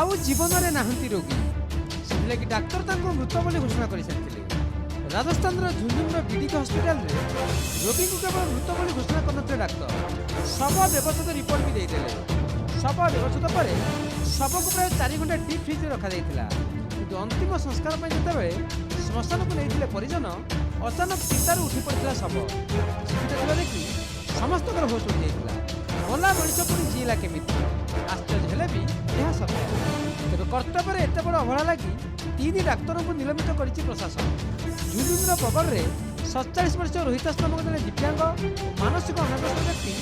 आउ जीवन में नाहंती रोगी से कि डाक्तर मृत बोली घोषणा कर राजस्थान झुंझुनूर बीडीके हस्पिटाल रोगी को केवल मृत बोली घोषणा करते डाक्तर शव व्यवस्थित रिपोर्ट भी देते शव व्यवस्थित पर शव को प्राय 4 घंटा डीप फ्रिज रखा कि अंतिम संस्कार जिते श्मशान को नहीं परिजन अचानक चिंतार उठी पड़ा शव जीवित देखि समस्त होश उठी जाता मला मनीष पुणी जीला केमी आश्चर्य हेले भी यह सत्य तेज कर्तव्य एत बड़ अवहेला लगी 3 डाक्तर को निलंबित कर प्रशासन झुंझुनूर पबल में 47 वर्ष रोहितास नामक जन दिव्यांग मानसिक अनाग्रस्त व्यक्ति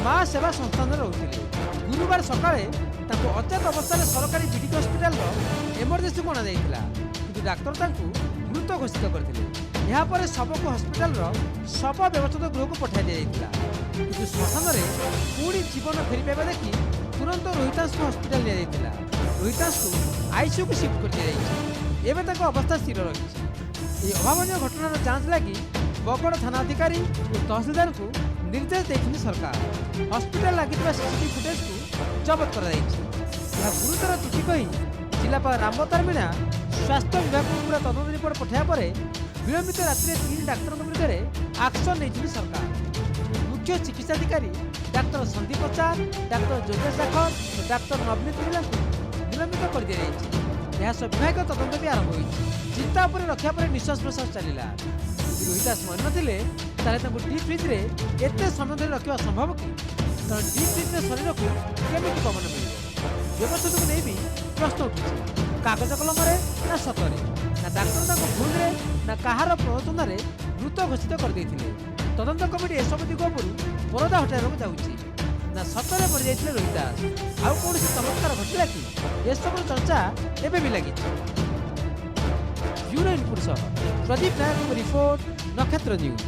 माँ सेवा संस्थान रोते गुरुवार सकाଳେ अचेत अवस्था सरकारी बीडीके हस्पिटाल एमरजेंसी को अणाई कि डाक्तर मृत घोषित करते यापर शव को हस्पिटाल शव व्यवस्थित गृह को पठाई दिया कि श्मशान में पुणी जीवन फेरी पाइबा देखि तुरंत रोहितास को हस्पिटाल निया रोहितास को आईसीयू को शिफ्ट कर दिया एवं अवस्था स्थिर रही अभावन घटनार जांच लगी बगड़ थाना अधिकारी और तहसिलदार को निर्देश देते सरकार हस्पिटाल लगी सीसीटीवी फुटेज को जबत कर गुरुतर त्रुटि कही जिलापाल रामवतार मीणा स्वास्थ्य विभाग को पूरा तदंत रिपोर्ट पठाया पर विलंबित रात्रि 3 डाक्तर विरुद्ध में आक्शन नहीं सरकार मुख्य चिकित्साधिकारी डाक्तर संदीप प्रसाद डाक्तर जोगेश शेखर और डाक्तर नवनीत मीणा को निलंबित कर दिया विभाग तदंत भी आरंभ हो चिंता उपर रखा पर निश्वास प्रश्वास चलला रोहितास मन नथिले डीप फ्रिज रे एते समय धरि रखा संभव कि डीप फ्रिज रे शरीर को केमिति पवन मिल व्यवस्थित को नहीं भी प्रश्न उठुଛି कागज कलम ना सतरे ना डाक्तर भूल ना कहार प्ररोचन मृत घोषित कर तदंत कमिटी एसबू दिग परदा हटाइବାକୁ ଯାଉଛି ना सतरे मरी जाइए रोहितास आउ कौन चमत्कार घटला कि एसबू चर्चा एवं भी लगी ब्यूरो इनपुट प्रदीप नायक रिपोर्ट नक्षत्र न्यूज।